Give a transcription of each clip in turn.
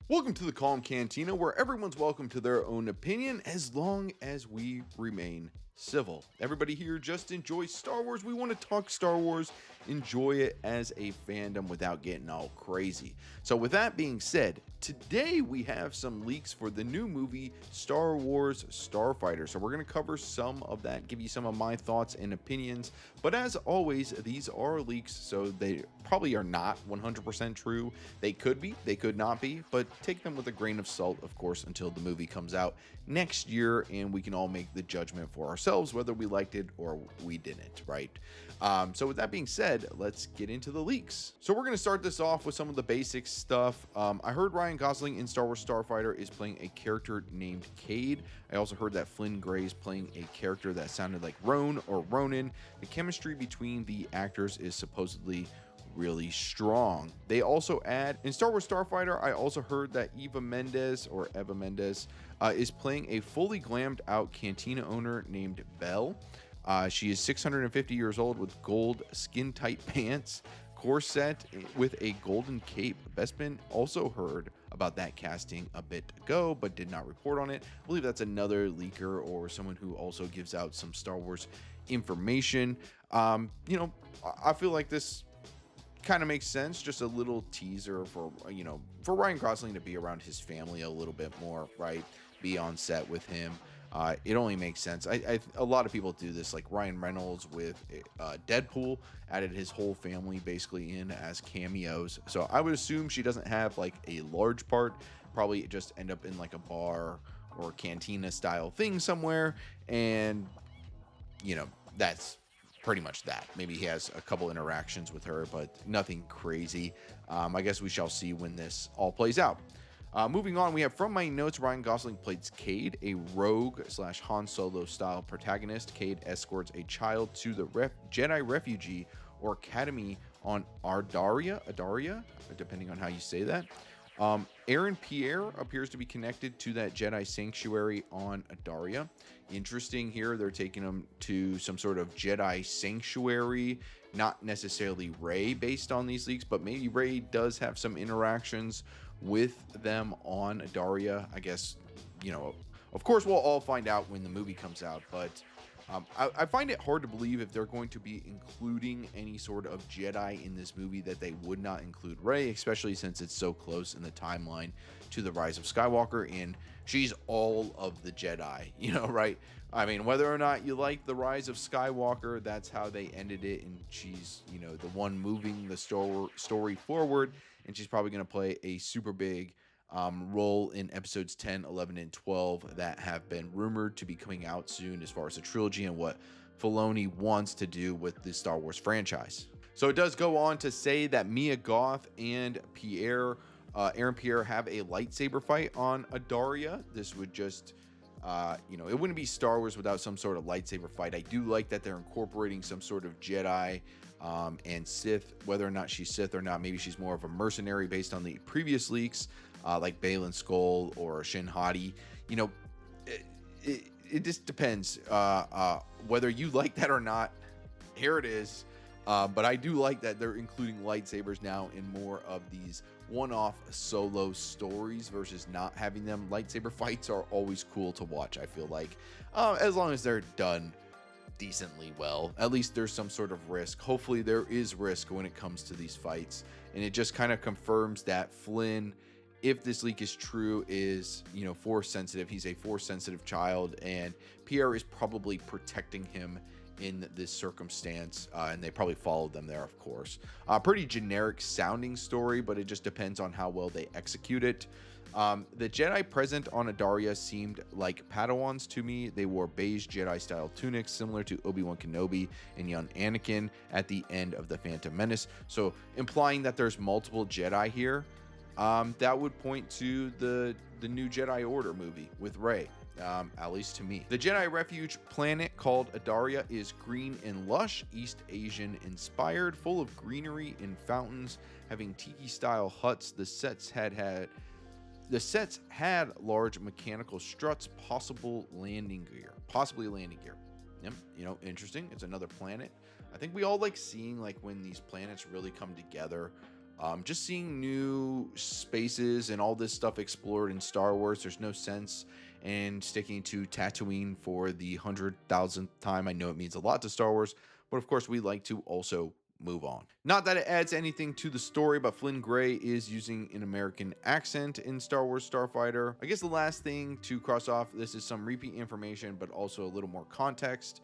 Welcome to the Calm Cantina, where everyone's welcome to their own opinion as long as we remain civil. Everybody here just enjoys Star Wars. We want to talk Star Wars, enjoy it as a fandom without getting all crazy. So, with that being said, today we have some leaks for the new movie Star Wars Starfighter. So, we're going to cover some of that, give you some of my thoughts and opinions. But as always, these are leaks, so they probably are not 100% true. They could be, they could not be, but take them with a grain of salt, of course, until the movie comes out next year and we can all make the judgment for ourselves whether we liked it or we didn't, right? So with that being said, let's get into the leaks. So we're going to start this off with some of the basic stuff. I heard Ryan Gosling in Star Wars Starfighter is playing a character named Cade. I also heard that Flynn Gray is playing a character that sounded like Roan or Ronan. The chemistry between the actors is supposedly really strong. They also add in Star Wars Starfighter, I also heard that Eva Mendes is playing a fully glammed out cantina owner named Belle. She is 650 years old with gold skin tight pants, corset with a golden cape. Bespin also heard about that casting a bit ago, but did not report on it. I believe that's another leaker or someone who also gives out some Star Wars information. I feel like this kind of makes sense, just a little teaser for Ryan Gosling to be around his family a little bit more, right? Be on set with him. It only makes sense. A lot of people do this, like Ryan Reynolds with Deadpool added his whole family basically in as cameos. So I would assume she doesn't have like a large part, probably just end up in like a bar or cantina style thing somewhere, and that's pretty much that. Maybe he has a couple interactions with her, but nothing crazy. I guess we shall see when this all plays out. Moving on, we have from my notes, Ryan Gosling plays Cade, a rogue / Han Solo style protagonist. Cade escorts a child to the Jedi refugee or academy on Adria, depending on how you say that. Aaron Pierre appears to be connected to that Jedi sanctuary on Adria. Interesting here, they're taking him to some sort of Jedi sanctuary, not necessarily Rey based on these leaks, but maybe Rey does have some interactions with them on Adria. I guess, of course we'll all find out when the movie comes out, but I find it hard to believe if they're going to be including any sort of Jedi in this movie that they would not include Rey, especially since it's so close in the timeline to the Rise of Skywalker, and she's all of the Jedi, right? I mean, whether or not you like the Rise of Skywalker, that's how they ended it, and she's, the one moving the story forward, and she's probably going to play a super big role in episodes 10, 11, and 12 that have been rumored to be coming out soon as far as a trilogy and what Filoni wants to do with the Star Wars franchise. So it does go on to say that Mia Goth and Aaron Pierre have a lightsaber fight on Adria. This would just it wouldn't be Star Wars without some sort of lightsaber fight. I do like that they're incorporating some sort of Jedi and Sith, whether or not she's Sith or not. Maybe she's more of a mercenary based on the previous leaks, like Baylan Skoll or Shin Hati. It just depends whether you like that or not. Here it is. But I do like that they're including lightsabers now in more of these one-off solo stories versus not having them. Lightsaber fights are always cool to watch, I feel like, as long as they're done decently well. At least there's some sort of risk. Hopefully there is risk when it comes to these fights, and it just kind of confirms that Flynn, if this leak is true, is force sensitive. He's a force sensitive child, and Pierre is probably protecting him in this circumstance, and they probably followed them there, of course. Pretty generic sounding story, but it just depends on how well they execute it. The Jedi present on Adria seemed like Padawans to me. They wore beige Jedi-style tunics similar to Obi-Wan Kenobi and young Anakin at the end of The Phantom Menace. So implying that there's multiple Jedi here, that would point to the new Jedi Order movie with Rey. At least to me. The Jedi Refuge planet called Adria is green and lush, East Asian inspired, full of greenery and fountains, having tiki-style huts. The sets had large mechanical struts, possibly landing gear. Yep, interesting. It's another planet. I think we all like seeing like when these planets really come together. Just seeing new spaces and all this stuff explored in Star Wars, there's no sense in sticking to Tatooine for the 100,000th time. I know it means a lot to Star Wars, but of course, we like to also move on. Not that it adds anything to the story, but Flynn Gray is using an American accent in Star Wars Starfighter. I guess the last thing to cross off, this is some repeat information, but also a little more context.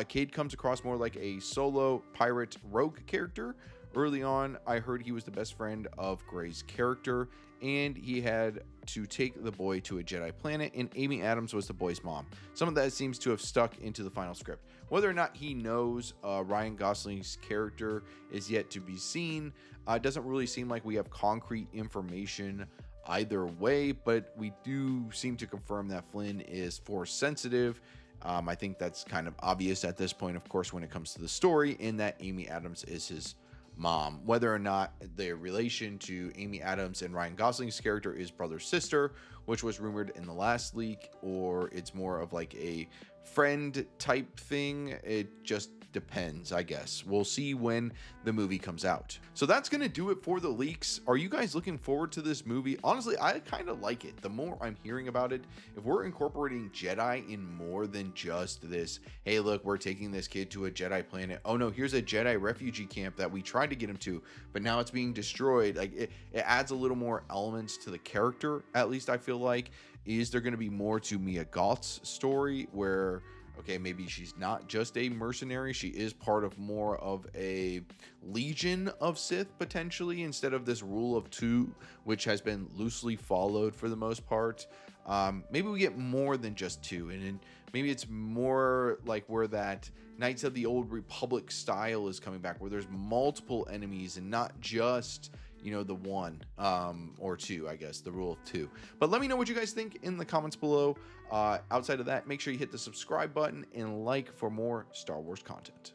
Cade comes across more like a solo pirate rogue character. Early on, I heard he was the best friend of Gray's character, and he had to take the boy to a Jedi planet, and Amy Adams was the boy's mom. Some of that seems to have stuck into the final script. Whether or not he knows Ryan Gosling's character is yet to be seen. It doesn't really seem like we have concrete information either way, but we do seem to confirm that Flynn is Force sensitive. I think that's kind of obvious at this point, of course, when it comes to the story, and that Amy Adams is his mom. Whether or not the relation to Amy Adams and Ryan Gosling's character is brother-sister, which was rumored in the last leak, or it's more of like a friend type thing, it just depends, I guess. We'll see when the movie comes out. So that's gonna do it for the leaks. Are you guys looking forward to this movie? Honestly, I kind of like it. The more I'm hearing about it, if we're incorporating Jedi in more than just this, hey look, we're taking this kid to a Jedi planet, oh no, here's a Jedi refugee camp that we tried to get him to, but now it's being destroyed. Like it adds a little more elements to the character, at least I feel like. Is there going to be more to Mia Goth's story where, okay, maybe she's not just a mercenary, she is part of more of a legion of Sith potentially, instead of this rule of two, which has been loosely followed for the most part. Maybe we get more than just two, and maybe it's more like where that Knights of the Old Republic style is coming back, where there's multiple enemies and not just, you know, the one or two, I guess, the rule of two. But let me know what you guys think in the comments below. Outside of that, make sure you hit the subscribe button and like for more Star Wars content.